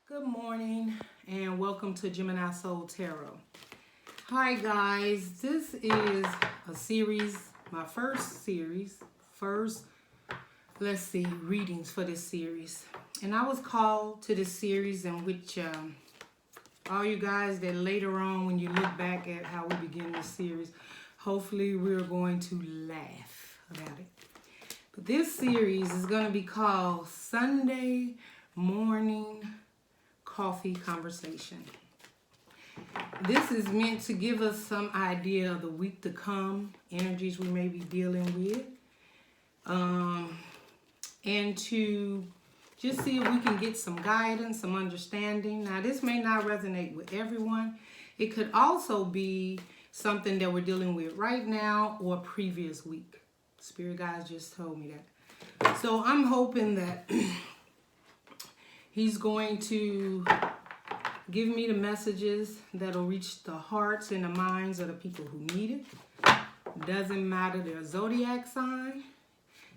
Good morning and welcome to Gemini Soul Tarot. Hi guys, this is a series, my first series, readings for this series. And I was called to this series in which all you guys that later on when you look back at how we begin this series, hopefully we're going to laugh about it. But this series is going to be called Sunday Morning Coffee Conversation. This is meant to give us some idea of the week to come, energies we may be dealing with, and to just see if we can get some guidance, some understanding. Now, this may not resonate with everyone. It could also be something that we're dealing with right now or previous week. Spirit guides just told me that. So I'm hoping that He's going to give me the messages that'll reach the hearts and the minds of the people who need it. Doesn't matter their zodiac sign.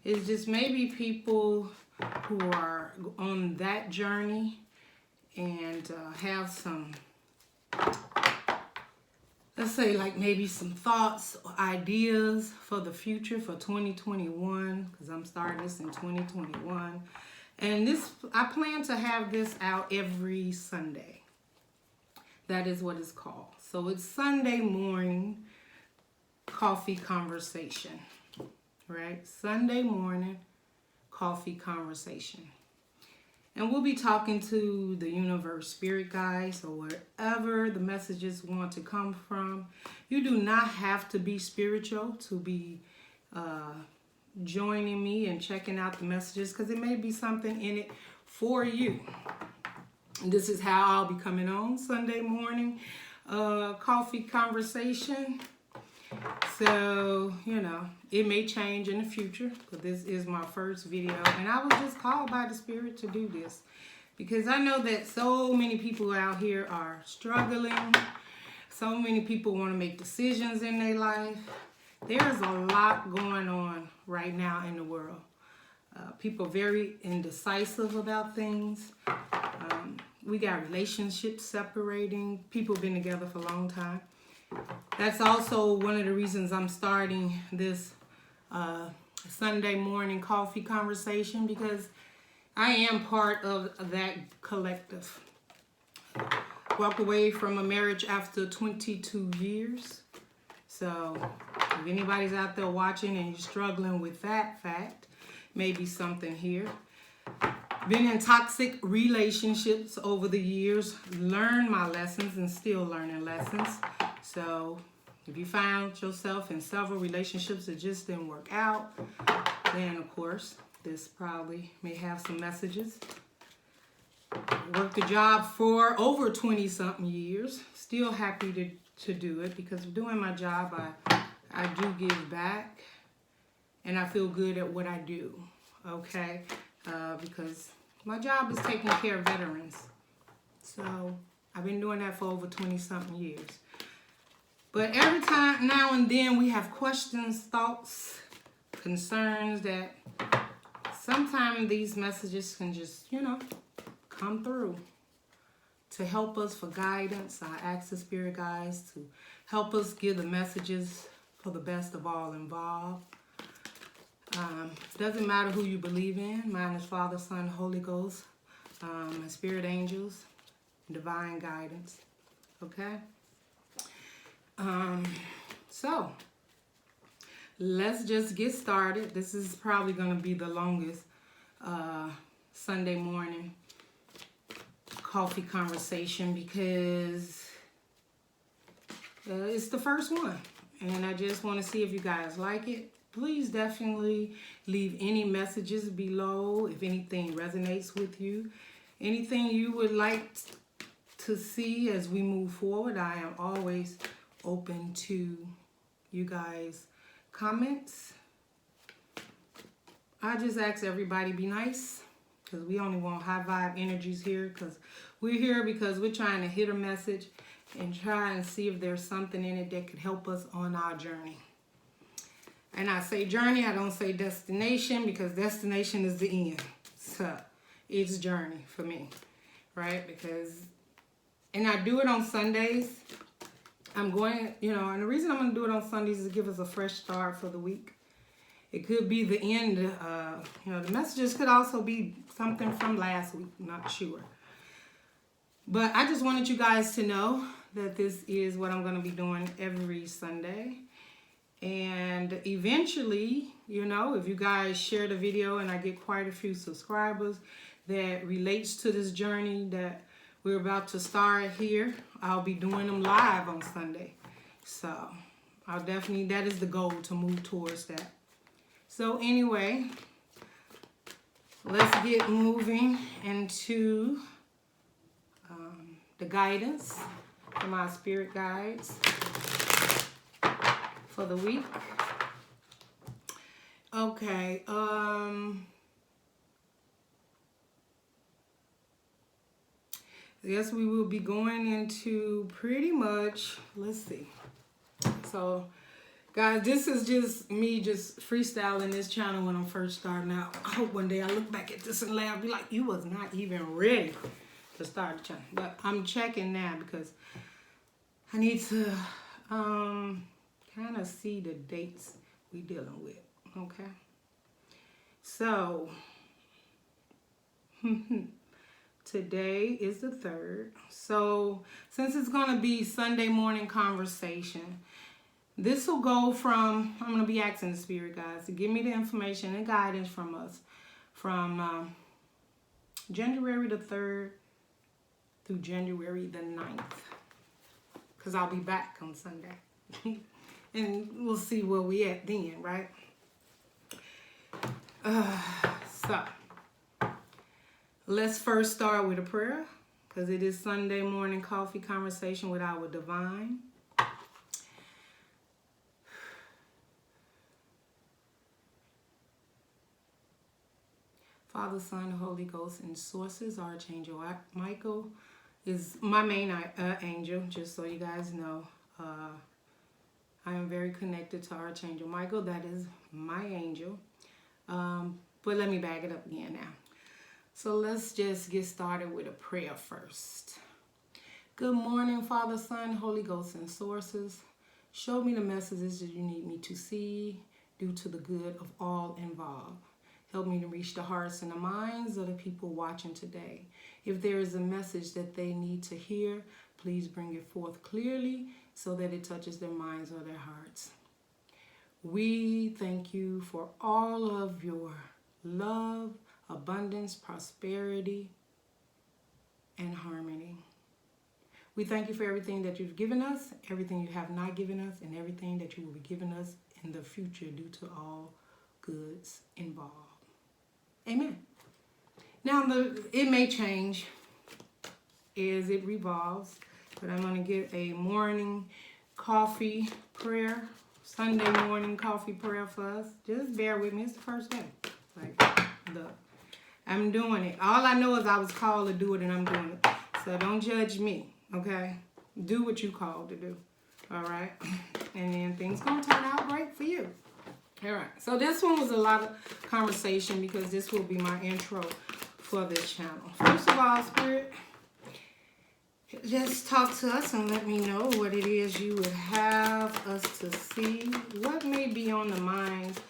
It's just maybe people who are on that journey and have some, let's say like maybe some thoughts or ideas for the future for 2021, because I'm starting this in 2021. And I plan to have this out every Sunday. That is what it's called. So it's Sunday morning coffee conversation, right? Sunday morning coffee conversation. And we'll be talking to the universe, spirit guides, or wherever the messages want to come from. You do not have to be spiritual to be joining me and checking out the messages, because it may be something in it for you. And this is how I'll be coming on Sunday morning coffee conversation. So, it may change in the future, because this is my first video. And I was just called by the Spirit to do this, because I know that so many people out here are struggling. So many people want to make decisions in their life. There's a lot going on right now in the world. People are very indecisive about things. We got relationships separating. People have been together for a long time. That's also one of the reasons I'm starting this Sunday morning coffee conversation, because I am part of that collective. Walked away from a marriage after 22 years. So if anybody's out there watching and you're struggling with that fact, maybe something here. Been in toxic relationships over the years, learned my lessons and still learning lessons. So if you found yourself in several relationships that just didn't work out, then of course this probably may have some messages. Worked the job for over 20 something years. Still happy to do it, because doing my job, I do give back and I feel good at what I do. Okay. Because my job is taking care of veterans. So I've been doing that for over 20 something years. But every time, now and then, we have questions, thoughts, concerns that sometimes these messages can just, come through to help us for guidance. I ask the spirit guides to help us give the messages for the best of all involved. Doesn't matter who you believe in. Mine is Father, Son, Holy Ghost, and spirit angels, divine guidance. Okay? So let's just get started. This is probably going to be the longest Sunday morning coffee conversation, because it's the first one. And I just want to see if you guys like it. Please definitely leave any messages below if anything resonates with you. Anything you would like to see as we move forward. I am always open to you guys' comments. I just ask everybody be nice, because we only want high vibe energies here, because we're here because we're trying to hit a message and try and see if there's something in it that could help us on our journey. And I say journey, I don't say destination, because destination is the end. So it's journey for me. right? And I do it on Sundays. I'm going, and the reason I'm going to do it on Sundays is to give us a fresh start for the week. It could be the end, the messages could also be something from last week, not sure. But I just wanted you guys to know that this is what I'm going to be doing every Sunday. And eventually, if you guys share the video and I get quite a few subscribers that relates to this journey that we're about to start here, I'll be doing them live on Sunday. So that is the goal, to move towards that. So anyway, let's get moving into the guidance from our spirit guides for the week. Okay, I guess we will be going into pretty much, let's see. So, guys, this is just me just freestyling this channel when I'm first starting out. I hope one day I look back at this and laugh, be like, you was not even ready to start the channel. But I'm checking now because I need to kind of see the dates we dealing with, okay? So, today is the 3rd. So, since it's going to be Sunday morning conversation, this will go from, I'm going to be asking the spirit guides to give me the information and guidance from us from January the 3rd through January the 9th. Because I'll be back on Sunday. And we'll see where we at then, right? So, let's first start with a prayer. Because it is Sunday morning coffee conversation with our divine. Father, Son, Holy Ghost, and sources. Archangel Michael is my main angel, just so you guys know. I am very connected to Archangel Michael. That is my angel. But let me back it up again now. So let's just get started with a prayer first. Good morning, Father, Son, Holy Ghost, and sources. Show me the messages that you need me to see due to the good of all involved. Help me to reach the hearts and the minds of the people watching today. If there is a message that they need to hear, please bring it forth clearly so that it touches their minds or their hearts. We thank you for all of your love, abundance, prosperity, and harmony. We thank you for everything that you've given us, everything you have not given us, and everything that you will be giving us in the future due to all goods involved. Amen. Now, it may change as it revolves, but I'm going to give a morning coffee prayer, Sunday morning coffee prayer for us. Just bear with me. It's the first day. I'm doing it. All I know is I was called to do it, and I'm doing it. So don't judge me, okay? Do what you called to do, all right? And then things going to turn out great for you. All right, so this one was a lot of conversation because this will be my intro for this channel. First of all, Spirit, just talk to us and let me know what it is you would have us to see. What may be on the minds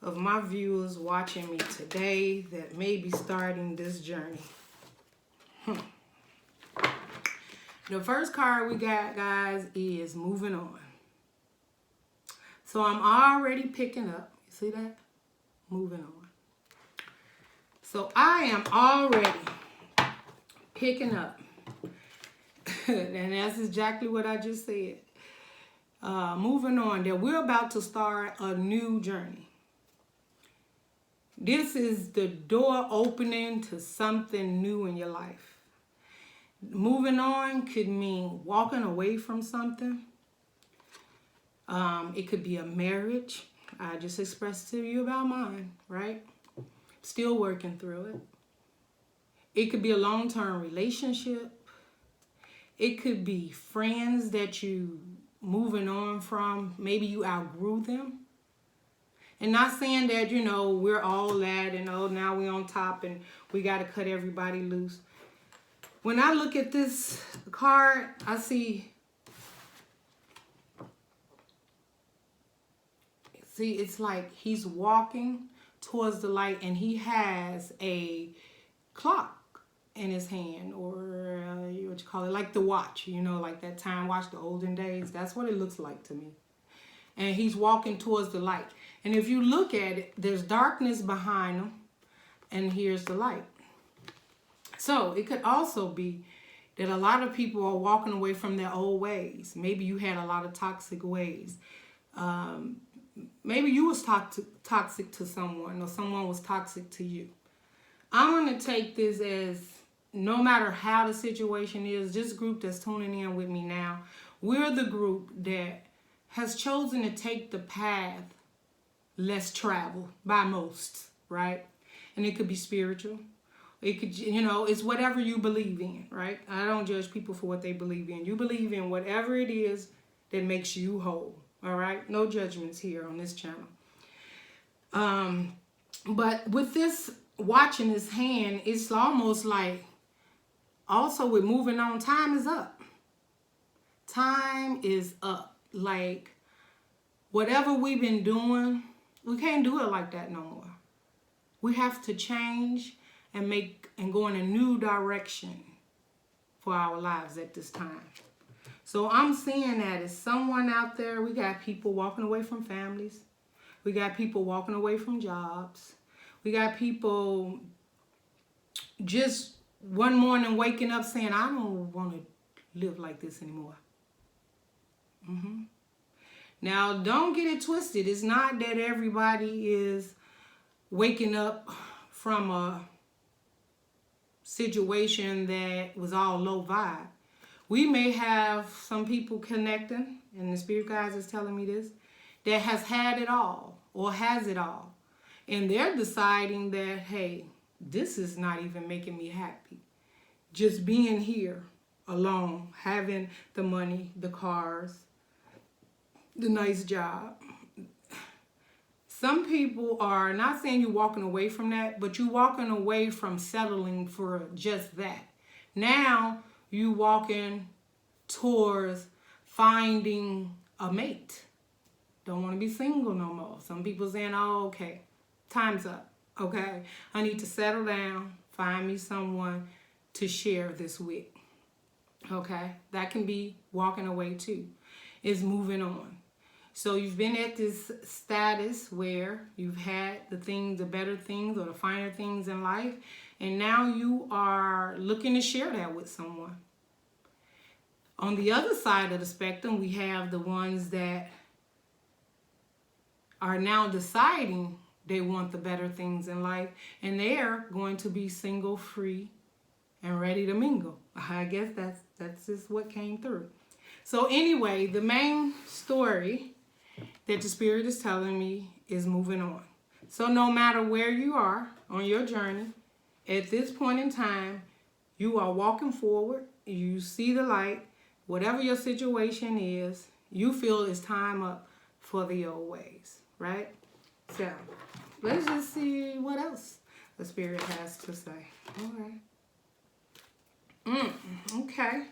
of my viewers watching me today that may be starting this journey. The first card we got, guys, is moving on. So I'm already picking up. You see that? Moving on. So I am already picking up. And that's exactly what I just said. Moving on. That we're about to start a new journey. This is the door opening to something new in your life. Moving on could mean walking away from something. It could be a marriage. I just expressed to you about mine, right? Still working through it. It could be a long-term relationship. It could be friends that you moving on from. Maybe you outgrew them. And not saying that, we're all that and now we're on top and we got to cut everybody loose. when I look at this card, I see, it's like he's walking towards the light and he has a clock in his hand, or what you call it, like the watch, you know, like that time watch, the olden days. That's what it looks like to me. And he's walking towards the light. And if you look at it, there's darkness behind him, and here's the light. So it could also be that a lot of people are walking away from their old ways. Maybe you had a lot of toxic ways. Maybe you was toxic to someone, or someone was toxic to you. I'm going to take this as, no matter how the situation is, this group that's tuning in with me now, we're the group that has chosen to take the path less traveled by most, right? And it could be spiritual. It could, you know, it's whatever you believe in, right? I don't judge people for what they believe in. You believe in whatever it is that makes you whole, all right? No judgments here on this channel. But with this watch in his hand, it's almost like, also with moving on, time is up. Time is up. Like, whatever we've been doing, we can't do it like that no more. We have to change and go in a new direction for our lives at this time. So I'm seeing that as someone out there, we got people walking away from families. We got people walking away from jobs. We got people just one morning waking up saying, I don't want to live like this anymore. Now, don't get it twisted. It's not that everybody is waking up from a situation that was all low vibe. We may have some people connecting, and the spirit guides is telling me this, that has had it all or has it all. And they're deciding that, hey, this is not even making me happy. Just being here alone, having the money, the cars, the nice job. Some people are, not saying you're walking away from that, but you're walking away from settling for just that. Now you walking towards finding a mate. Don't want to be single no more. Some people saying, oh, okay, time's up. Okay, I need to settle down, find me someone to share this with. Okay, that can be walking away too. It's moving on. So you've been at this status where you've had the things, the better things or the finer things in life, and now you are looking to share that with someone. On the other side of the spectrum, we have the ones that are now deciding they want the better things in life, and they're going to be single, free, and ready to mingle. I guess that's just what came through. So anyway, the main story that the spirit is telling me is moving on. So no matter where you are on your journey, at this point in time, you are walking forward. You see the light. Whatever your situation is, you feel it's time up for the old ways, right? So let's just see what else the spirit has to say. All right. Okay.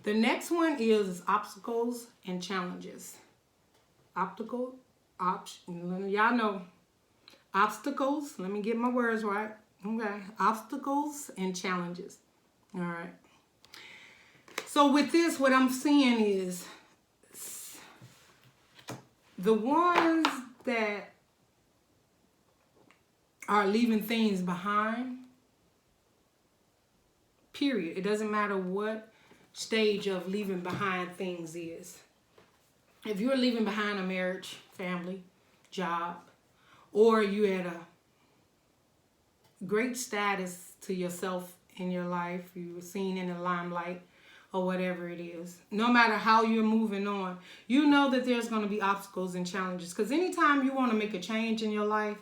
The next one is obstacles and challenges. Y'all know obstacles. Let me get my words right. Okay. Obstacles and challenges. All right. So with this, what I'm seeing is the ones that are leaving things behind, period. It doesn't matter what stage of leaving behind things is. If you're leaving behind a marriage, family, job, or you had a great status to yourself in your life, you were seen in the limelight, or whatever it is, no matter how you're moving on, you know that there's going to be obstacles and challenges. Because anytime you want to make a change in your life,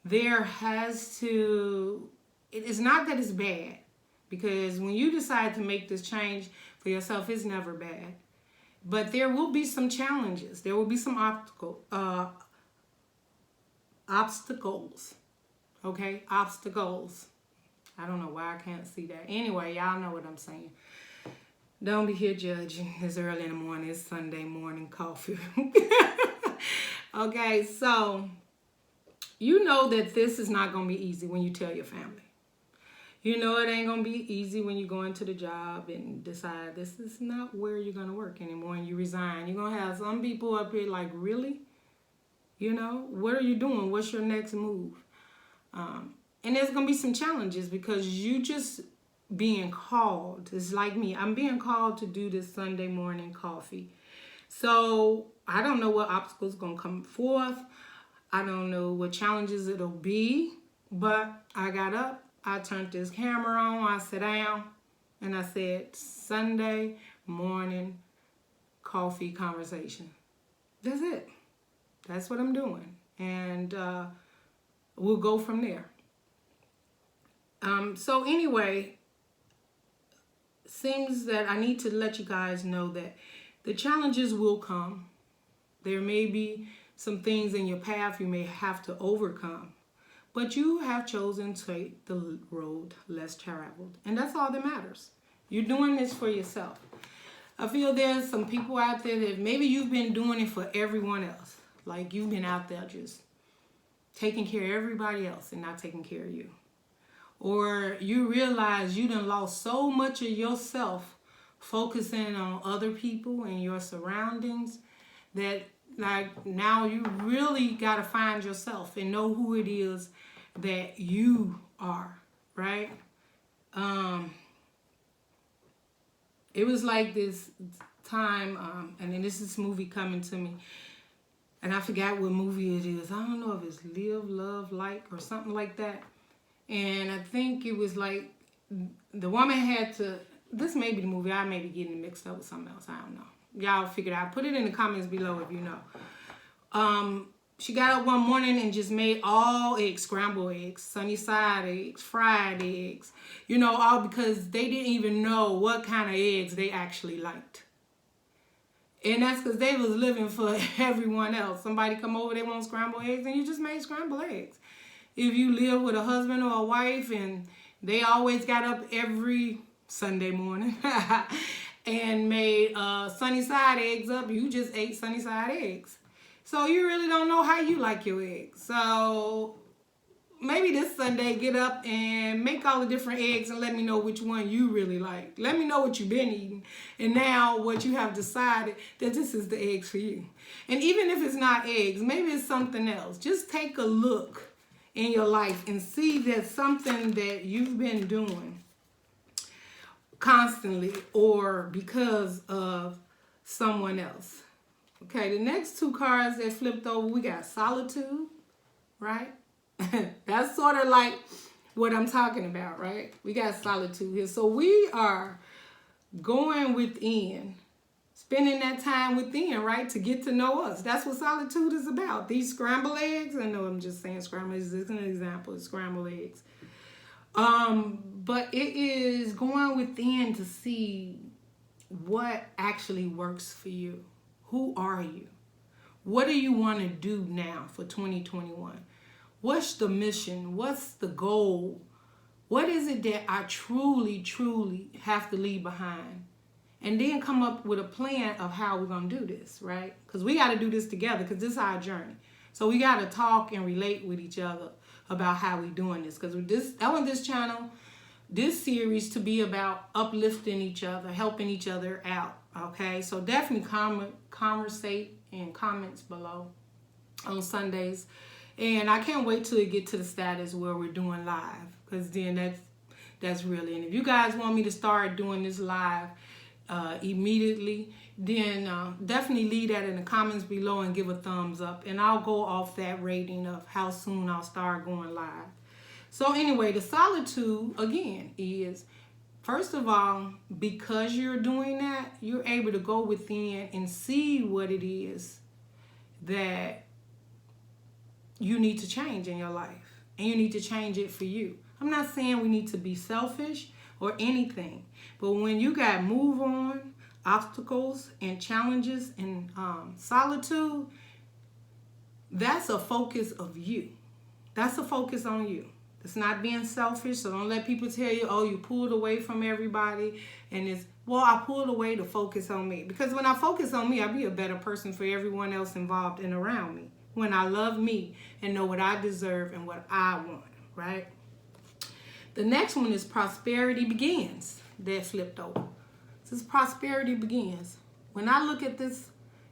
there has to, it's not that it's bad. Because when you decide to make this change for yourself, it's never bad. But there will be some challenges. There will be some obstacles. Okay? Obstacles. I don't know why I can't see that. Anyway, y'all know what I'm saying. Don't be here judging. It's early in the morning. It's Sunday morning coffee. Okay, so you know that this is not going to be easy when you tell your family. You know it ain't going to be easy when you go into the job and decide this is not where you're going to work anymore and you resign. You're going to have some people up here like, really? You know, what are you doing? What's your next move? And there's going to be some challenges because you just being called. It's like me. I'm being called to do this Sunday morning coffee. So I don't know what obstacles going to come forth. I don't know what challenges it'll be. But I got up. I turned this camera on. I sat down. And I said, Sunday morning coffee conversation. That's it. That's what I'm doing. And we'll go from there. So anyway, seems that I need to let you guys know that the challenges will come. There may be some things in your path you may have to overcome. But you have chosen to take the road less traveled. And that's all that matters. You're doing this for yourself. I feel there's some people out there that maybe you've been doing it for everyone else. Like you've been out there just taking care of everybody else and not taking care of you. Or you realize you done lost so much of yourself focusing on other people and your surroundings that like now you really got to find yourself and know who it is that you are, right? It was like this time, and then this movie coming to me, and I forgot what movie it is. I don't know if it's Live, Love, Like, or something like that. And I think it was like the woman had to, this may be the movie, I may be getting it mixed up with something else, I don't know. Y'all figure it out. Put it in the comments below if you know. She got up one morning and just made all eggs, scrambled eggs, sunny side eggs, fried eggs. You know, all because they didn't even know what kind of eggs they actually liked. And that's because they was living for everyone else. Somebody come over, they want scrambled eggs, and you just made scrambled eggs. If you live with a husband or a wife and they always got up every Sunday morning and made sunny side eggs up, you just ate sunny side eggs. So you really don't know how you like your eggs. So maybe this Sunday get up and make all the different eggs and let me know which one you really like. Let me know what you've been eating and now what you have decided that this is the eggs for you. And even if it's not eggs, maybe it's something else. Just take a look in your life and see that something that you've been doing constantly or because of someone else. Okay, the next two cards that flipped over, we got solitude, right? That's sort of like what I'm talking about, right? We got solitude here. So we are going within, spending that time within, right? To get to know us. That's what solitude is about. These scrambled eggs, I know I'm just saying scrambled eggs. This is an example of scrambled eggs. But it is going within to see what actually works for you. Who are you? What do you want to do now for 2021? What's the mission? What's the goal? What is it that I truly, truly have to leave behind? And then come up with a plan of how we're going to do this, right? Because we got to do this together because this is our journey. So we got to talk and relate with each other about how we're doing this. Because I want this channel, this series to be about uplifting each other, helping each other out, okay? So definitely conversate in comments below on Sundays. And I can't wait till it get to the status where we're doing live, because then that's really, and if you guys want me to start doing this live immediately, then definitely leave that in the comments below and give a thumbs up, and I'll go off that rating of how soon I'll start going live. So anyway, the solitude again is, first of all, because you're doing that, you're able to go within and see what it is that you need to change in your life, and you need to change it for you. I'm not saying we need to be selfish or anything, but when you got move on, obstacles and challenges and solitude, that's a focus of you. That's a focus on you. It's not being selfish. So don't let people tell you, oh, you pulled away from everybody. And it's, well, I pulled away to focus on me. Because when I focus on me, I'll be a better person for everyone else involved and around me. When I love me and know what I deserve and what I want, right? The next one is prosperity begins. That flipped over. This is prosperity begins. When I look at this,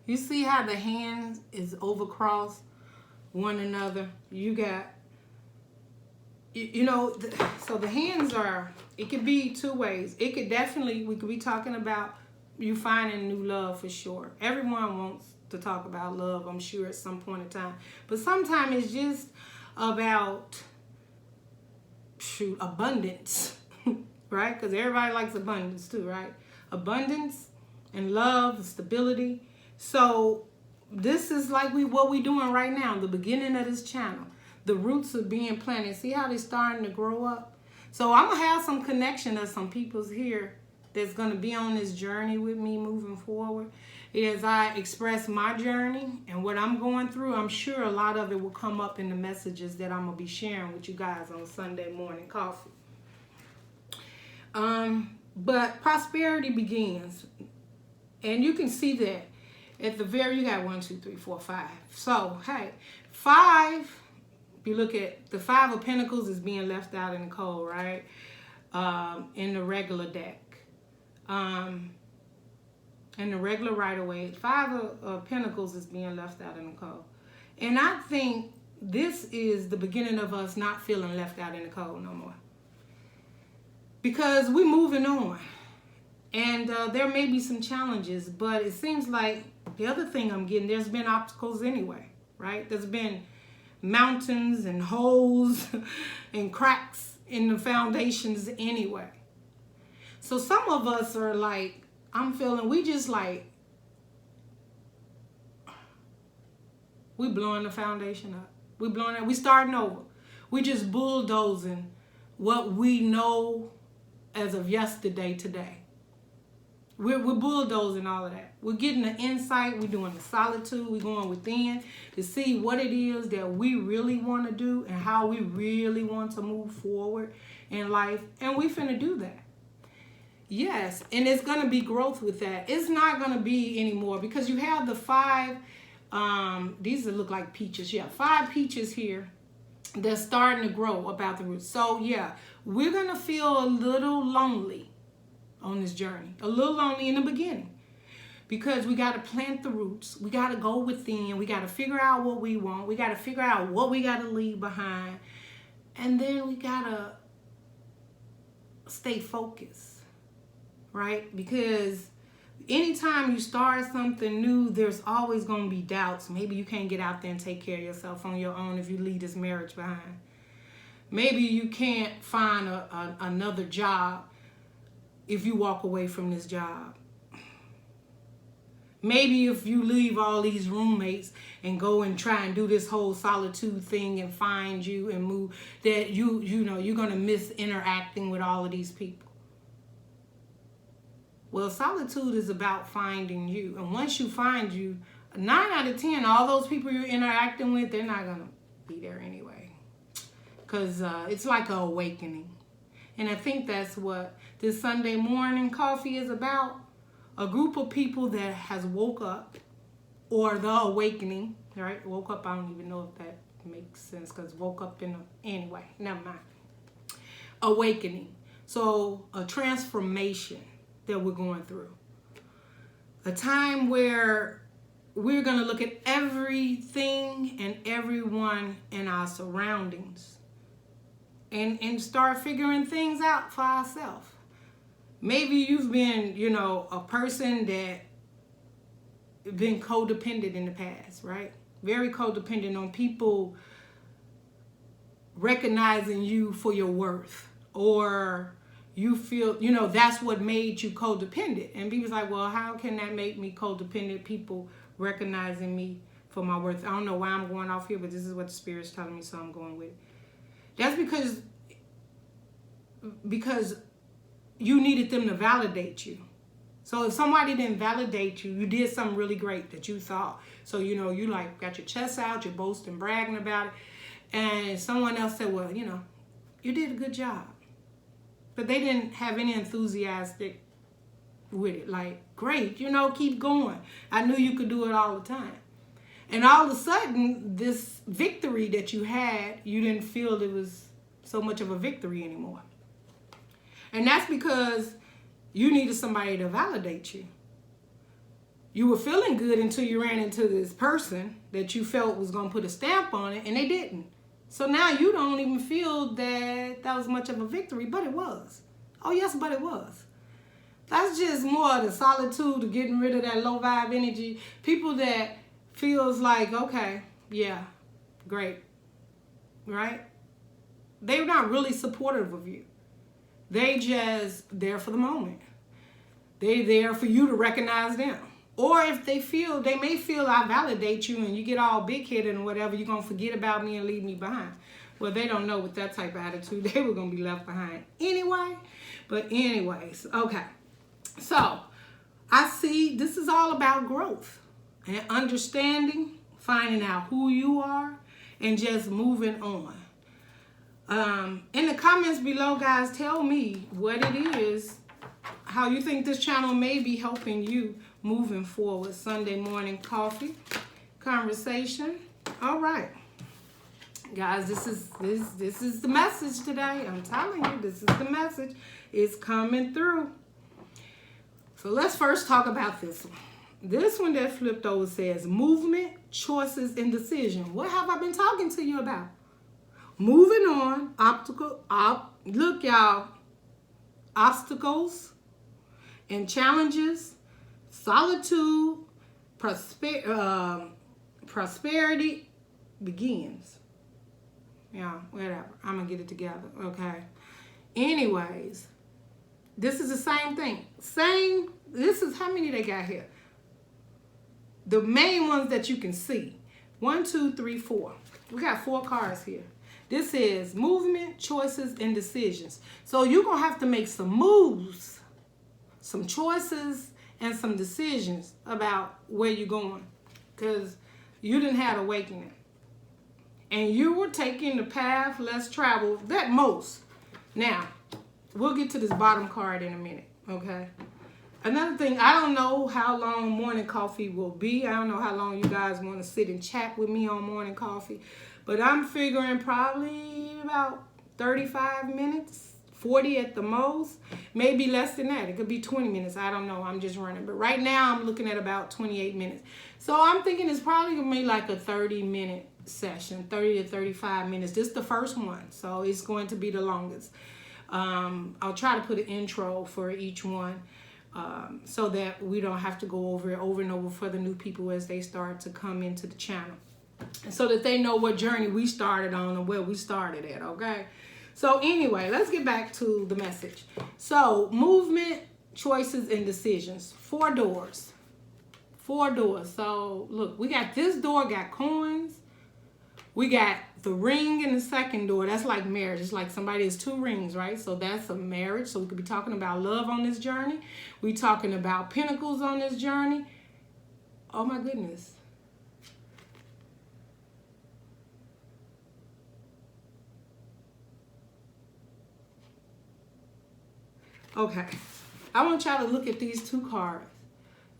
you see how the hand is overcrossed one another. You got, so the hands are, it could be two ways. It could definitely, we could be talking about you finding new love for sure. Everyone wants to talk about love, I'm sure, at some point in time. But sometimes it's just about, abundance, right? Because everybody likes abundance too, right? Abundance and love, stability. So this is like what we're doing right now, the beginning of this channel. The roots are being planted. See how they're starting to grow up? So I'm going to have some connection of some people's here that's going to be on this journey with me moving forward. As I express my journey and what I'm going through, I'm sure a lot of it will come up in the messages that I'm going to be sharing with you guys on Sunday morning coffee. But prosperity begins. And you can see that at the very, you got 1, 2, 3, 4, 5. So, hey, 5, if you look at the 5 of Pentacles is being left out in the cold, right? In the regular deck. In the regular right-of-way, 5 of Pentacles is being left out in the cold. And I think this is the beginning of us not feeling left out in the cold no more. Because we're moving on. And there may be some challenges, but it seems like the other thing I'm getting, there's been obstacles anyway, right? There's been mountains and holes and cracks in the foundations anyway. So some of us are like, I'm feeling, we just like, we blowing the foundation up. We blowing it, we starting over. We just bulldozing what we know as of yesterday today. We're bulldozing all of that. We're getting the insight. We're doing the solitude. We're going within to see what it is that we really want to do and how we really want to move forward in life. And we finna do that. Yes, and it's going to be growth with that. It's not going to be anymore because you have the 5, these look like peaches. Yeah, 5 peaches here that's starting to grow about the roots. So yeah, we're going to feel a little lonely on this journey. A little lonely in the beginning. Because we got to plant the roots. We got to go within. We got to figure out what we want. We got to figure out what we got to leave behind. And then we got to stay focused. Right? Because anytime you start something new, there's always going to be doubts. Maybe you can't get out there and take care of yourself on your own if you leave this marriage behind. Maybe you can't find another job if you walk away from this job. Maybe if you leave all these roommates and go and try and do this whole solitude thing and find you and move, that you know you're going to miss interacting with all of these people. Well, solitude is about finding you. And once you find you, 9 out of 10, all those people you're interacting with, they're not going to be there anyway. Because it's like an awakening. And I think that's what this Sunday morning coffee is about. A group of people that has woke up, or the awakening, right? Woke up, I don't even know if that makes sense, because woke up anyway, never mind. Awakening. So a transformation that we're going through. A time where we're going to look at everything and everyone in our surroundings and start figuring things out for ourselves. Maybe you've been, a person that been codependent in the past, right? Very codependent on people recognizing you for your worth, or you feel, that's what made you codependent. And people's like, well, how can that make me codependent? People recognizing me for my worth. I don't know why I'm going off here, but this is what the Spirit's telling me, so I'm going with it. That's because you needed them to validate you. So if somebody didn't validate you, you did something really great that you thought. So, you like got your chest out, you're boasting, bragging about it. And someone else said, well, You did a good job. But they didn't have any enthusiastic with it. Like, great, you know, keep going. I knew you could do it all the time. And all of a sudden, this victory that you had, you didn't feel it was so much of a victory anymore. And that's because you needed somebody to validate you. You were feeling good until you ran into this person that you felt was going to put a stamp on it, and they didn't. So now you don't even feel that that was much of a victory, but it was. Oh, yes, but it was. That's just more the solitude of getting rid of that low vibe energy. People that feels like, okay, yeah, great, right? They're not really supportive of you. They just there for the moment. They there for you to recognize them. Or if they may feel I validate you and you get all big-headed and whatever, you're going to forget about me and leave me behind. Well, they don't know with that type of attitude, they were going to be left behind anyway. But anyways, okay. So, I see this is all about growth and understanding, finding out who you are, and just moving on. In the comments below, guys, tell me what it is, how you think this channel may be helping you moving forward. Sunday morning coffee conversation. All right, guys, this is the message today. I'm telling you, this is the message. It's coming through. So let's first talk about this one. This one that flipped over says movement, choices, and decision. What have I been talking to you about? Moving on, look, y'all, obstacles and challenges, solitude, prosperity begins. Yeah, whatever. I'm going to get it together, okay? Anyways, this is the same thing. This is how many they got here? The main ones that you can see. 1, 2, 3, 4. We got 4 cards here. This is movement, choices, and decisions. So you're going to have to make some moves, some choices, and some decisions about where you're going. Because you didn't have awakening. And you were taking the path less traveled at most. Now, we'll get to this bottom card in a minute, okay? Another thing, I don't know how long morning coffee will be. I don't know how long you guys want to sit and chat with me on morning coffee. But I'm figuring probably about 35 minutes, 40 at the most. Maybe less than that. It could be 20 minutes. I don't know. I'm just running. But right now, I'm looking at about 28 minutes. So I'm thinking it's probably going to be like a 30-minute session, 30 to 35 minutes. This is the first one, so it's going to be the longest. I'll try to put an intro for each one. So that we don't have to go over it over and over for the new people as they start to come into the channel. And so that they know what journey we started on and where we started at, okay? So anyway, let's get back to the message. So movement, choices, and decisions. 4 doors. 4 doors. So look, we got this door, got coins. We got the ring in the second door. That's like marriage. It's like somebody has 2 rings, right? So that's a marriage. So we could be talking about love on this journey. We talking about pentacles on this journey. Oh my goodness. Okay. I want y'all to look at these 2 cards.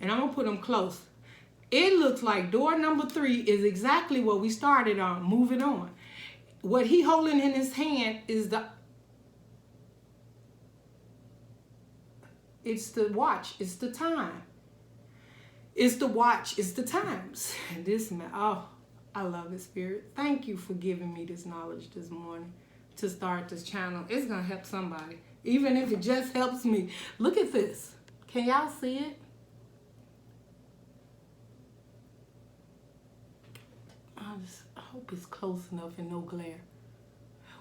And I'm going to put them close. It looks like door number 3 is exactly what we started on, moving on. What he holding in his hand is it's the watch, it's the time. It's the watch, it's the times. And this man, oh, I love it, Spirit. Thank you for giving me this knowledge this morning to start this channel. It's going to help somebody, even if it just helps me. Look at this. Can y'all see it? I hope it's close enough and no glare.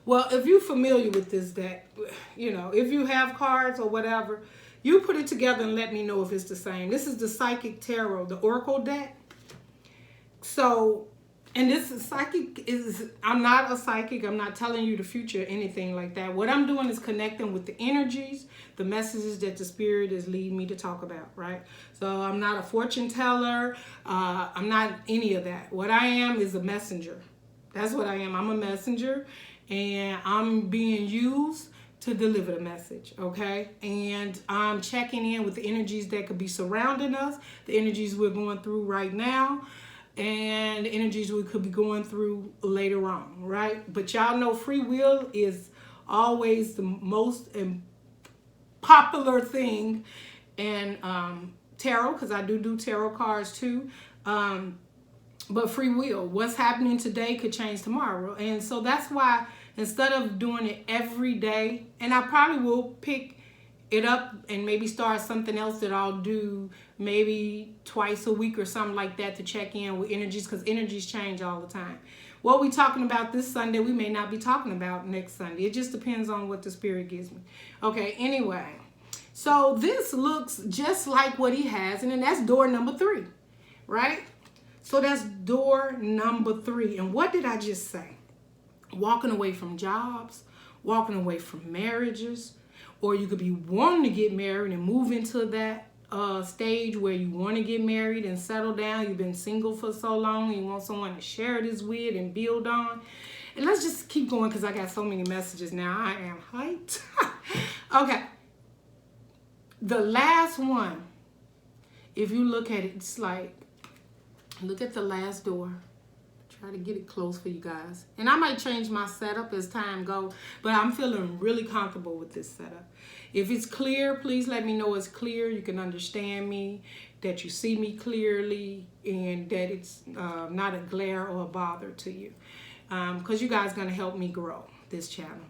Well, if you're familiar with this deck, you know, if you have cards or whatever, you put it together and let me know if it's the same. This is the Psychic Tarot, the Oracle deck. So, and this is I'm not a psychic. I'm not telling you the future or anything like that. What I'm doing is connecting with the energies, the messages that the Spirit is leading me to talk about, right? So I'm not a fortune teller. I'm not any of that. What I am is a messenger. That's what I am. I'm a messenger. and I'm being used to deliver the message, okay? And I'm checking in with the energies that could be surrounding us, the energies we're going through right now, and the energies we could be going through later on, right? But y'all know free will is always the most popular thing in tarot, because I do tarot cards too. But free will, what's happening today could change tomorrow. And so that's why instead of doing it every day, and I probably will pick it up and maybe start something else that I'll do maybe twice a week or something like that to check in with energies, because energies change all the time. What we talking about this Sunday, we may not be talking about next Sunday. It just depends on what the spirit gives me. Okay, anyway. So this looks just like what he has, and then that's door number 3, right? So that's door number 3. And what did I just say? Walking away from jobs, walking away from marriages, or you could be wanting to get married and move into that stage where you want to get married and settle down. You've been single for so long, and you want someone to share this with and build on. And let's just keep going because I got so many messages now. I am hyped. Okay. The last one, if you look at it, it's like, look at the last door. Try to get it close for you guys. And I might change my setup as time goes, but I'm feeling really comfortable with this setup. If it's clear, please let me know it's clear. You can understand me, that you see me clearly, and that it's not a glare or a bother to you. Because you guys are going to help me grow this channel.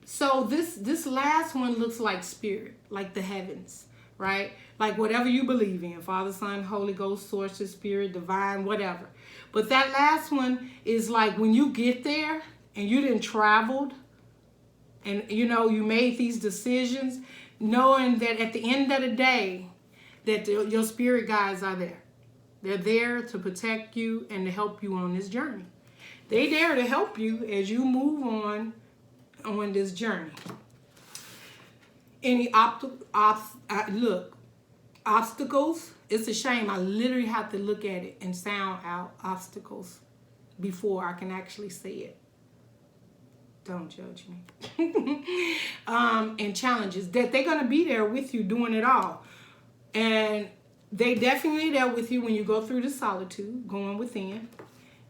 So this last one looks like spirit, like the heavens, right? Like whatever you believe in, Father, Son, Holy Ghost, Source, Spirit, Divine, whatever. But that last one is like when you get there and you didn't traveled and, you know, you made these decisions, knowing that at the end of the day, that your spirit guides are there. They're there to protect you and to help you on this journey. They're there to help you as you move on this journey. Any obstacles, it's a shame. I literally have to look at it and sound out obstacles before I can actually say it. Don't judge me. And challenges, that they're going to be there with you doing it all. And they definitely there with you when you go through the solitude, going within.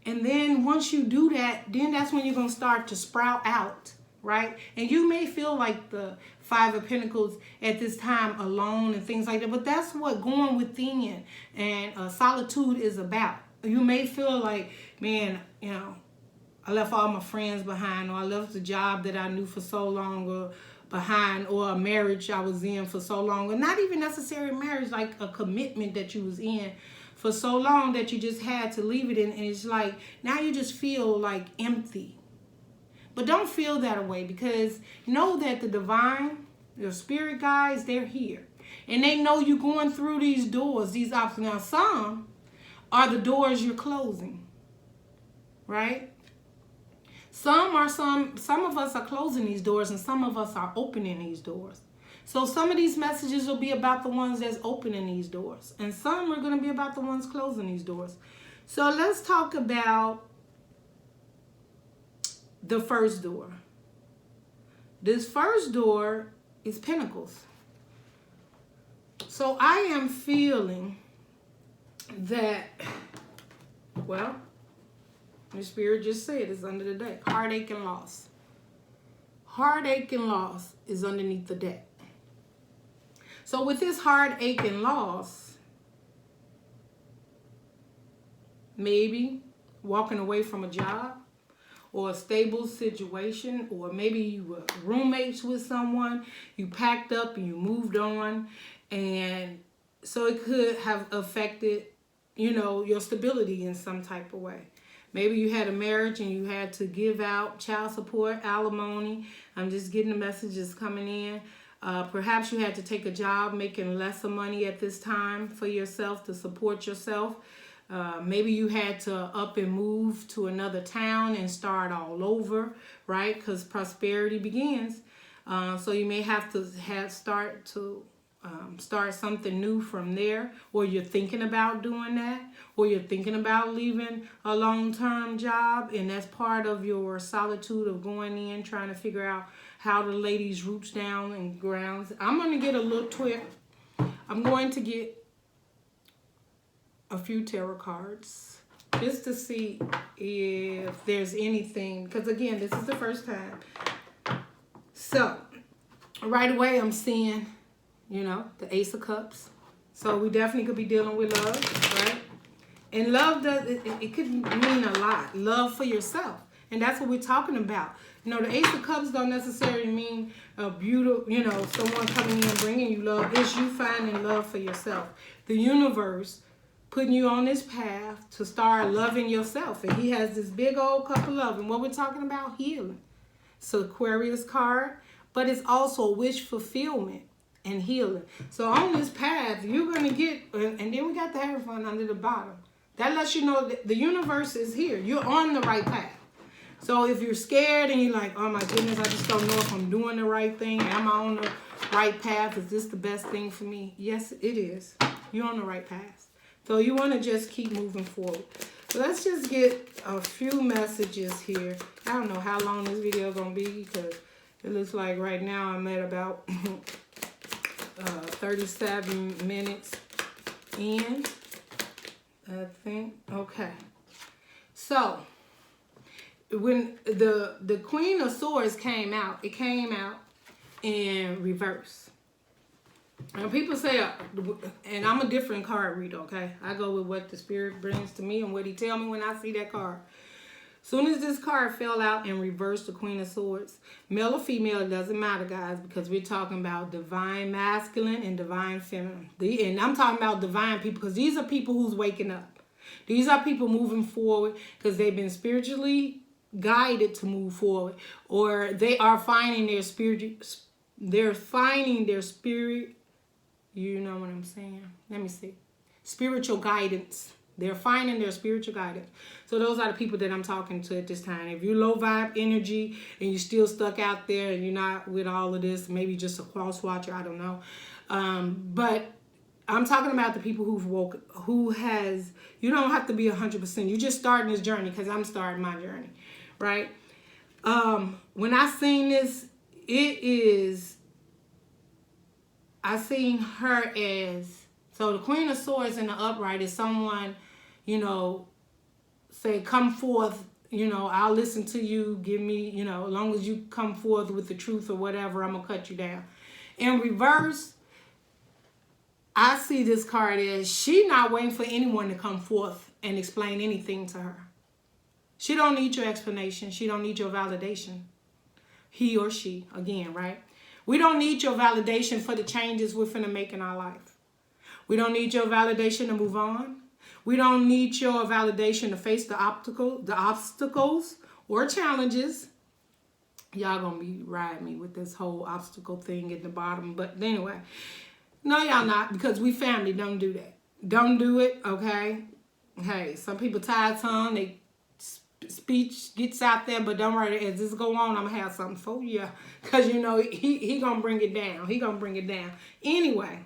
And then once you do that, then that's when you're going to start to sprout out, right? And you may feel like the 5 of Pentacles at this time alone and things like that, but that's what going within and solitude is about. You may feel like, man, you know, I left all my friends behind, or I left the job that I knew for so long or behind, or a marriage I was in for so long, or not even necessarily marriage, like a commitment that you was in for so long that you just had to leave it in, and it's like now you just feel like empty. But don't feel that way, because know that the divine, your spirit guides, they're here. And they know you're going through these doors, these obstacles. Now, some are the doors you're closing, right? Some of us are closing these doors, and some of us are opening these doors. So some of these messages will be about the ones that's opening these doors, and some are going to be about the ones closing these doors. So let's talk about the first door. This first door is Pentacles. So I am feeling that, well, the spirit just said it's under the deck. Heartache and loss. Heartache and loss is underneath the deck. So with this heartache and loss, maybe walking away from a job, or a stable situation, or maybe you were roommates with someone, you packed up and you moved on, and so it could have affected, you know, your stability in some type of way. Maybe you had a marriage and you had to give out child support, alimony. I'm just getting the messages coming in. Perhaps you had to take a job making less of money at this time for yourself to support yourself. Maybe you had to up and move to another town and start all over, right? Because prosperity begins. So you may have to start to start something new from there, or you're thinking about doing that, or you're thinking about leaving a long-term job, and that's part of your solitude of going in, trying to figure out how to lay these roots down and grounds. I'm going to get a little twist. I'm going to get a few tarot cards just to see if there's anything, because again, this is the first time. So right away I'm seeing, you know, the Ace of Cups. So we definitely could be dealing with love, right? And love does, it could mean a lot. Love for yourself. And that's what we're talking about. You know, the Ace of Cups don't necessarily mean a beautiful, you know, someone coming in and bringing you love. It's you finding love for yourself. The universe putting you on this path to start loving yourself. And he has this big old cup of love. And what we're talking about, healing. So Aquarius card, but it's also wish fulfillment and healing. So on this path, you're going to get, and then we got the Hierophant under the bottom. That lets you know that the universe is here. You're on the right path. So if you're scared and you're like, oh my goodness, I just don't know if I'm doing the right thing. Am I on the right path? Is this the best thing for me? Yes, it is. You're on the right path. So you want to just keep moving forward. So let's just get a few messages here. I don't know how long this video is going to be, because it looks like right now I'm at about 37 minutes in, I think. Okay. So when the Queen of Swords came out, it came out in reverse. And people say, and I'm a different card reader, okay? I go with what the Spirit brings to me and what he tell me when I see that card. Soon as this card fell out and reversed, the Queen of Swords, male or female, it doesn't matter, guys, because we're talking about divine masculine and divine feminine. And I'm talking about divine people, because these are people who's waking up. These are people moving forward because they've been spiritually guided to move forward, or they are finding their spirit. They're finding their spirit. You know what I'm saying? Let me see. Spiritual guidance. They're finding their spiritual guidance. So those are the people that I'm talking to at this time. If you're low vibe energy and you're still stuck out there and you're not with all of this, maybe just a cross watcher, I don't know. But I'm talking about the people you don't have to be 100%. You're just starting this journey, because I'm starting my journey, right? When I seen this, I seen her as, so the Queen of Swords in the upright is someone, you know, say, come forth, you know, I'll listen to you, give me, you know, as long as you come forth with the truth or whatever, I'm going to cut you down. In reverse, I see this card as she not waiting for anyone to come forth and explain anything to her. She don't need your explanation. She don't need your validation. He or she, again, right? We don't need your validation for the changes we're finna make in our life. We don't need your validation to move on. We don't need your validation to face the obstacles or challenges. Y'all gonna be riding me with this whole obstacle thing at the bottom. But anyway, no, y'all not, because we family. Don't do that. Don't do it, okay? Hey, some people tired tongue, they speech gets out there, but don't worry, as this go on, I'm gonna have something for you, because you know he gonna bring it down. He gonna bring it down. Anyway,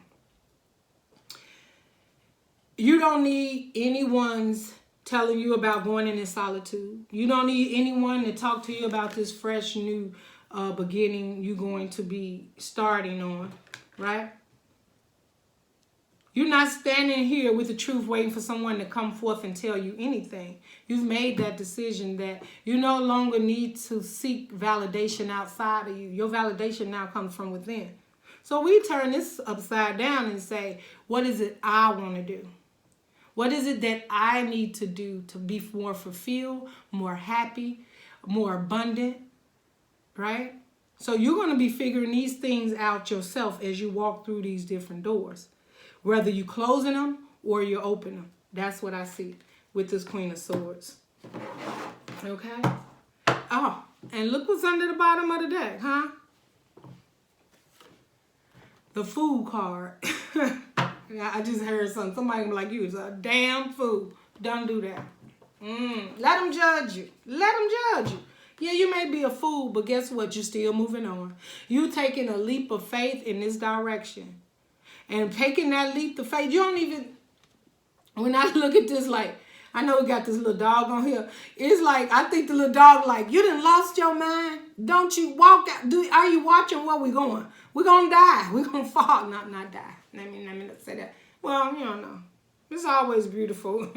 you don't need anyone's telling you about going in solitude. You don't need anyone to talk to you about this fresh new beginning you're going to be starting on, right? You're not standing here with the truth waiting for someone to come forth and tell you anything. You've made that decision that you no longer need to seek validation outside of you. Your validation now comes from within. So we turn this upside down and say, what is it I want to do? What is it that I need to do to be more fulfilled, more happy, more abundant, right? So you're going to be figuring these things out yourself as you walk through these different doors, whether you're closing them or you're opening them. That's what I see with this Queen of Swords. Okay? Oh, and look what's under the bottom of the deck, huh? The Fool card. I just heard something. Somebody like, you is a damn fool. Don't do that. Let them judge you. Let them judge you. Yeah, you may be a fool, but guess what? You're still moving on. You taking a leap of faith in this direction. And taking that leap of faith, you don't even, when I look at this, like, I know we got this little dog on here. It's like, I think the little dog like, you done lost your mind? Don't you walk out? Are you watching where we going? We're going to die. We're going to fall. Not die. Let me not say that. Well, you don't know. It's always beautiful.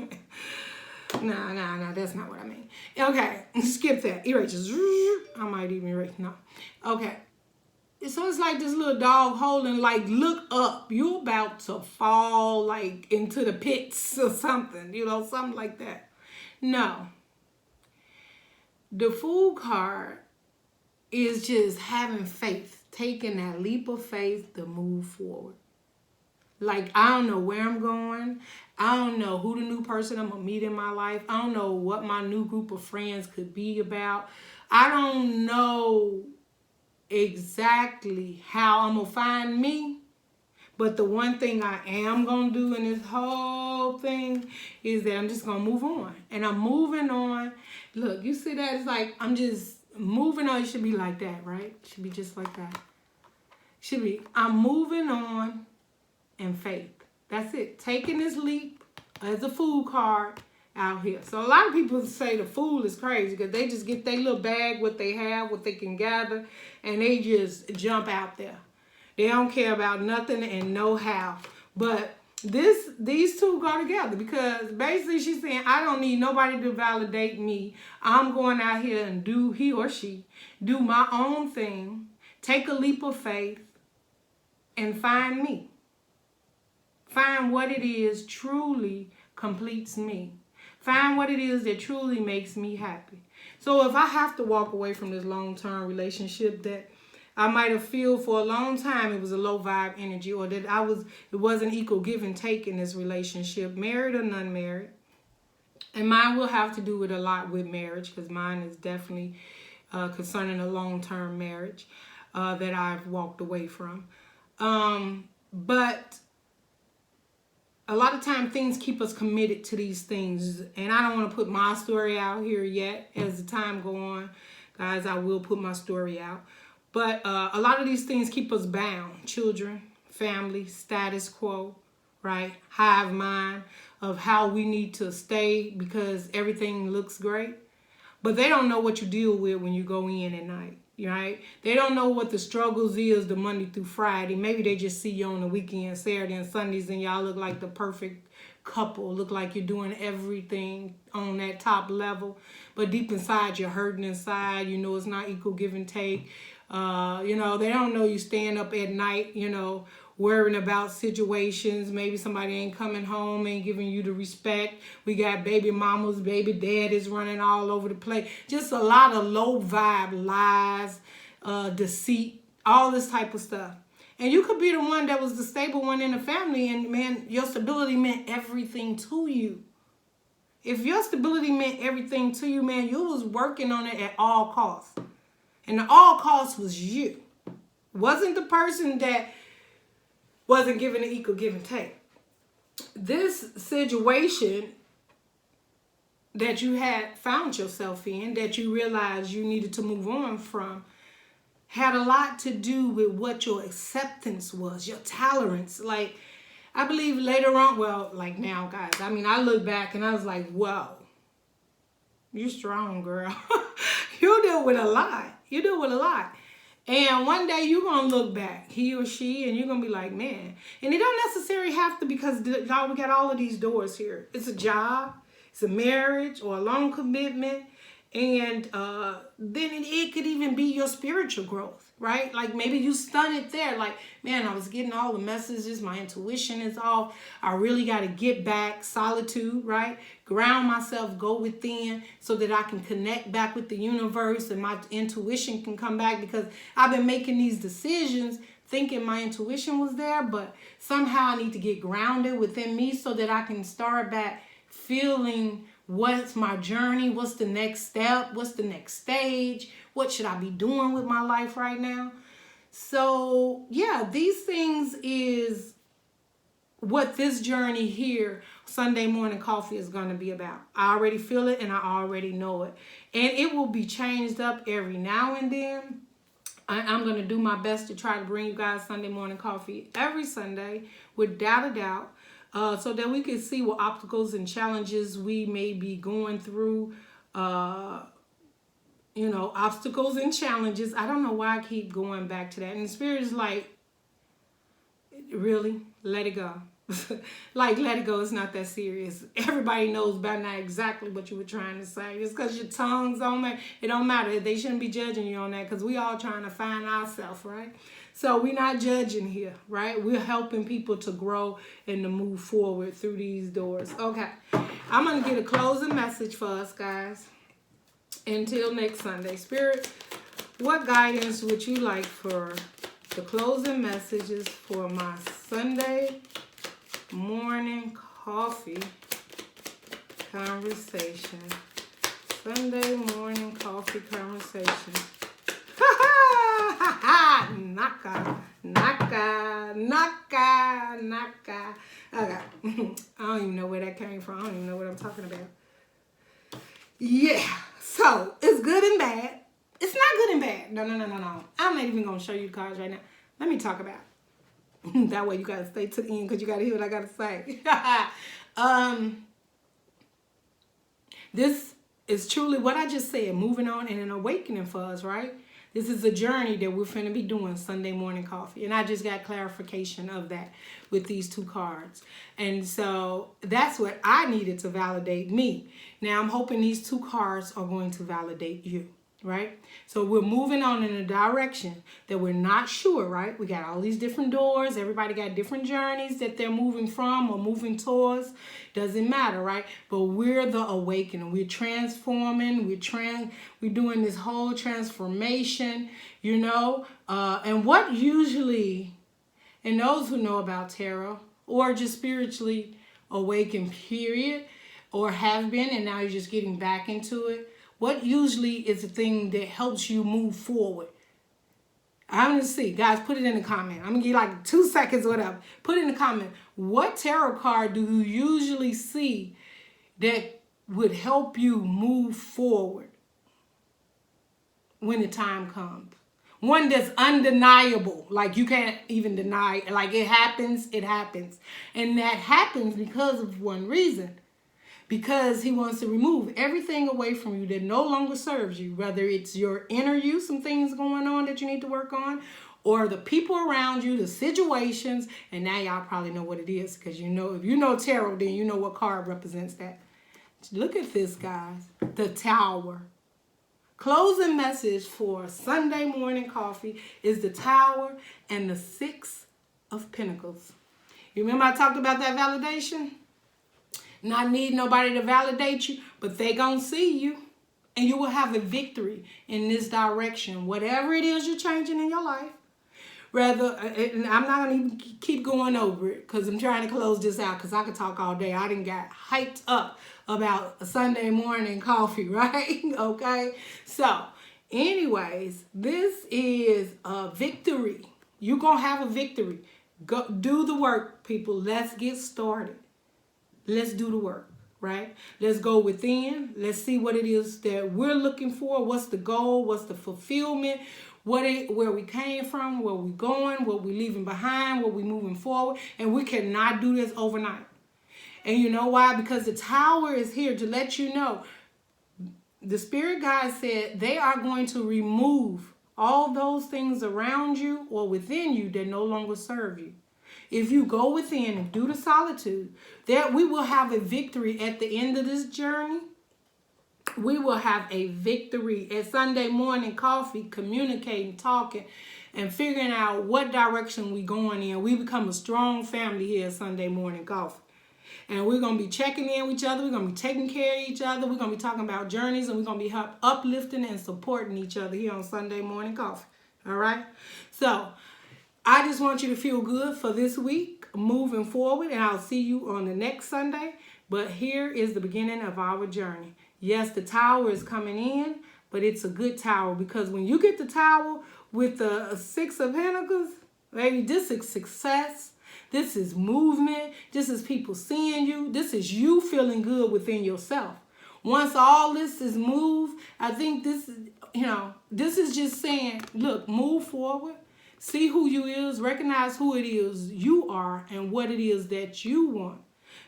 No, that's not what I mean. Okay, skip that. Erase. I might even erase. No. Okay. So it's like this little dog holding, like, look up. You're about to fall, like, into the pits or something. You know, something like that. No. The Fool card is just having faith. Taking that leap of faith to move forward. Like, I don't know where I'm going. I don't know who the new person I'm going to meet in my life. I don't know what my new group of friends could be about. I don't know exactly how I'm going to find me. But the one thing I am going to do in this whole thing is that I'm just going to move on. And I'm moving on. Look, you see that? It's like I'm just moving on. It should be like that, right? It should be just like that. Should be, I'm moving on in faith. That's it. Taking this leap as a Fool card out here. So a lot of people say the Fool is crazy because they just get their little bag, what they have, what they can gather, and they just jump out there. They don't care about nothing and know how. But these two go together because basically she's saying, I don't need nobody to validate me. I'm going out here and do, he or she, do my own thing, take a leap of faith, and find me. Find what it is truly completes me. Find what it is that truly makes me happy. So if I have to walk away from this long-term relationship that I might have felt for a long time it was a low vibe energy, or that it wasn't equal give and take in this relationship, married or non-married. And mine will have to do with a lot with marriage, because mine is definitely concerning a long-term marriage that I've walked away from. But a lot of time things keep us committed to these things. And I don't want to put my story out here yet. As the time go on, guys, I will put my story out. But a lot of these things keep us bound. Children, family, status quo, right? Hive mind of how we need to stay because everything looks great. But they don't know what you deal with when you go in at night, right? They don't know what the struggles is the Monday through Friday. Maybe they just see you on the weekend, Saturday and Sundays, and y'all look like the perfect couple. Look like you're doing everything on that top level. But deep inside, you're hurting inside. You know it's not equal give and take. You know, they don't know you staying up at night, you know, worrying about situations. Maybe somebody ain't coming home, ain't giving you the respect. We got baby mamas, baby daddies running all over the place. Just a lot of low vibe lies, deceit, all this type of stuff. And you could be the one that was the stable one in the family, and man, your stability meant everything to you. If your stability meant everything to you, man, you was working on it at all costs. And the all costs was you. Wasn't the person that wasn't given an equal give and take. This situation that you had found yourself in, that you realized you needed to move on from, had a lot to do with what your acceptance was, your tolerance. Like, I believe later on, well, like now, guys, I mean, I look back and I was like, whoa, you're strong, girl. You deal with a lot. You deal with a lot. And one day you're going to look back, he or she, and you're going to be like, man. And it don't necessarily have to, because y'all, we got all of these doors here. It's a job, it's a marriage, or a long commitment. And then it could even be your spiritual growth, right? Like maybe you stunted there. Like, man, I was getting all the messages. My intuition is off. I really got to get back. Solitude, right? Ground myself, go within so that I can connect back with the universe and my intuition can come back, because I've been making these decisions thinking my intuition was there, but somehow I need to get grounded within me so that I can start back feeling what's my journey, what's the next step, what's the next stage, what should I be doing with my life right now. So yeah, these things is what this journey here, Sunday morning coffee, is going to be about. I already feel it and I already know it. And it will be changed up every now and then. I'm going to do my best to try to bring you guys Sunday morning coffee every Sunday, without a doubt, so that we can see what obstacles and challenges we may be going through. You know, obstacles and challenges. I don't know why I keep going back to that. And the Spirit is like, really? Let it go. Like, let it go. It's not that serious. Everybody knows by now exactly what you were trying to say. Just because your tongue's on there, it don't matter. They shouldn't be judging you on that, because we all trying to find ourselves, right? So we're not judging here, right? We're helping people to grow and to move forward through these doors. Okay. I'm going to get a closing message for us, guys. Until next Sunday. Spirit, what guidance would you like for the closing messages for my Sunday morning coffee conversation? Sunday morning coffee conversation. Naka, naka, naka, naka. Okay. I don't even know where that came from. I don't even know what I'm talking about. Yeah. So, it's good and bad. It's not good and bad. No. I'm not even going to show you the cards right now. Let me talk about it. That way you got to stay to the end, because you got to hear what I got to say. This is truly what I just said, moving on and an awakening for us, right? This is a journey that we're finna be doing Sunday morning coffee. And I just got clarification of that with these two cards. And so that's what I needed to validate me. Now I'm hoping these two cards are going to validate you, right? So we're moving on in a direction that we're not sure, right? We got all these different doors. Everybody got different journeys that they're moving from or moving towards. Doesn't matter, right? But we're the awakening. We're transforming. We're doing this whole transformation, you know. And what usually, and those who know about tarot or just spiritually awakened, period, or have been, and now you're just getting back into it, what usually is the thing that helps you move forward? I'm going to see. Guys, put it in the comment. I'm going to give you like 2 seconds or whatever. Put it in the comment. What tarot card do you usually see that would help you move forward when the time comes? One that's undeniable. Like you can't even deny it. Like it happens, it happens. And that happens because of one reason. Because he wants to remove everything away from you that no longer serves you, whether it's your inner you, some things going on that you need to work on, or the people around you, the situations, and now y'all probably know what it is, because you know, if you know tarot, then you know what card represents that. Look at this, guys. The Tower. Closing message for Sunday morning coffee is the Tower and the 6 of Pentacles. You remember I talked about that validation? Not need nobody to validate you, but they gonna see you, and you will have a victory in this direction. Whatever it is you're changing in your life, rather, and I'm not gonna even keep going over it because I'm trying to close this out, because I could talk all day. I done got hyped up about a Sunday morning coffee, right? Okay, so anyways, this is a victory. You're gonna have a victory. Go do the work, people. Let's get started. Let's do the work, right? Let's go within. Let's see what it is that we're looking for. What's the goal? What's the fulfillment? Where we came from, where we're going, what we're leaving behind, what we're moving forward. And we cannot do this overnight. And you know why? Because the Tower is here to let you know. The Spirit Guide said they are going to remove all those things around you or within you that no longer serve you. If you go within and do the solitude, that we will have a victory at the end of this journey. We will have a victory at Sunday morning coffee, communicating, talking, and figuring out what direction we're going in. We become a strong family here at Sunday morning coffee. And we're going to be checking in with each other. We're going to be taking care of each other. We're going to be talking about journeys, and we're going to be uplifting and supporting each other here on Sunday morning coffee. All right? So I just want you to feel good for this week, moving forward, and I'll see you on the next Sunday. But here is the beginning of our journey. Yes, the Tower is coming in, but it's a good Tower, because when you get the Tower with the 6 of Pentacles, baby, this is success. This is movement. This is people seeing you. This is you feeling good within yourself. once all this is moved, I think this is, this is just saying, look, move forward. See who you is, recognize who it is you are and what it is that you want.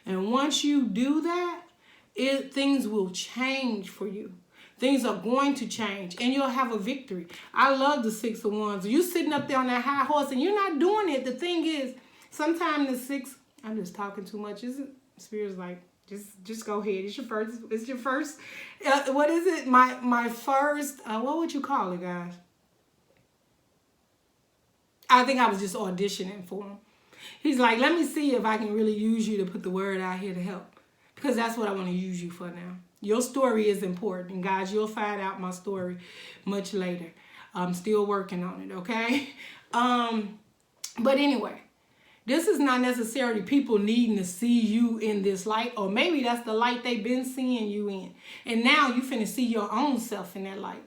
And once you do that, things will change for you. Things are going to change and you'll have a victory. I love the 6 of Wands. You sitting up there on that high horse and you're not doing it. The thing is, sometimes the 6, I'm just talking too much, isn't it? Spirit's like, just go ahead. It's your first, what is it? My first, what would you call it, guys? I think I was just auditioning for him. He's like, let me see if I can really use you to put the word out here to help. Because that's what I want to use you for now. Your story is important. And guys, you'll find out my story much later. I'm still working on it, okay? But anyway, this is not necessarily people needing to see you in this light. Or maybe that's the light they've been seeing you in. And now you finna see your own self in that light.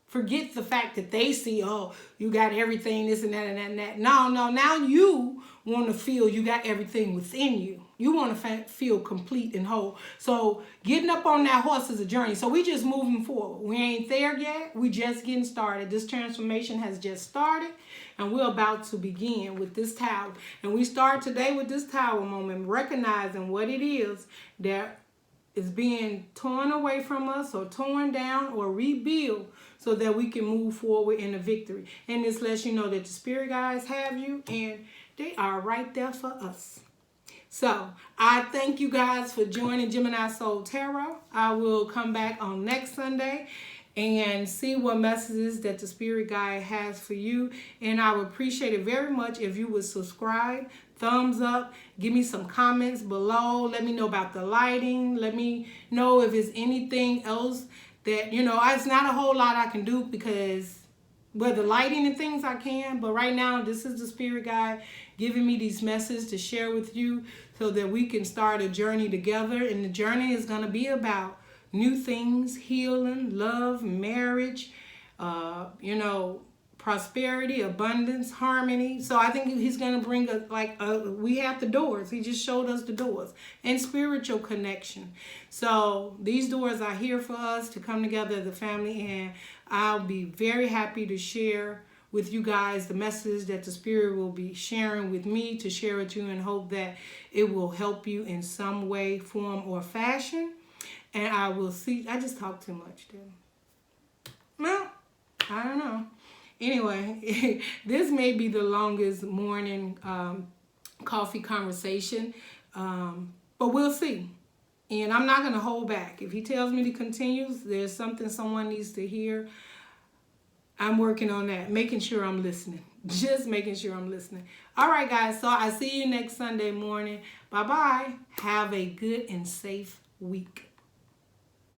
Forget the fact that they see, oh, you got everything, this and that and that and that. No, now you want to feel you got everything within you. You want to feel complete and whole. So getting up on that horse is a journey. So we just moving forward. We ain't there yet. We just getting started. This transformation has just started. And we're about to begin with this tower. And we start today with this tower moment, recognizing what it is that is being torn away from us or torn down or rebuild so that we can move forward in a victory. And this lets you know that the spirit guides have you and they are right there for us. So I thank you guys for joining Gemini Soul Tarot. I will come back on next Sunday and see what messages that the spirit guide has for you. And I would appreciate it very much if you would subscribe, thumbs up, give me some comments below. Let me know about the lighting. Let me know if there's anything else that, it's not a whole lot I can do because with the lighting and things I can, but right now this is the spirit guide giving me these messages to share with you so that we can start a journey together. And the journey is going to be about new things, healing, love, marriage, prosperity, abundance, harmony. So I think he's going to bring we have the doors. He just showed us the doors and spiritual connection. So these doors are here for us to come together as a family, and I'll be very happy to share with you guys the message that the spirit will be sharing with me to share with you, and hope that it will help you in some way, form, or fashion. And I will see. I just talked too much, dude. Well, I don't know. Anyway, this may be the longest morning coffee conversation, but we'll see. And I'm not going to hold back. If he tells me to continue, there's something someone needs to hear. I'm working on that, making sure I'm listening. Just making sure I'm listening. All right, guys. So I see you next Sunday morning. Bye-bye. Have a good and safe week.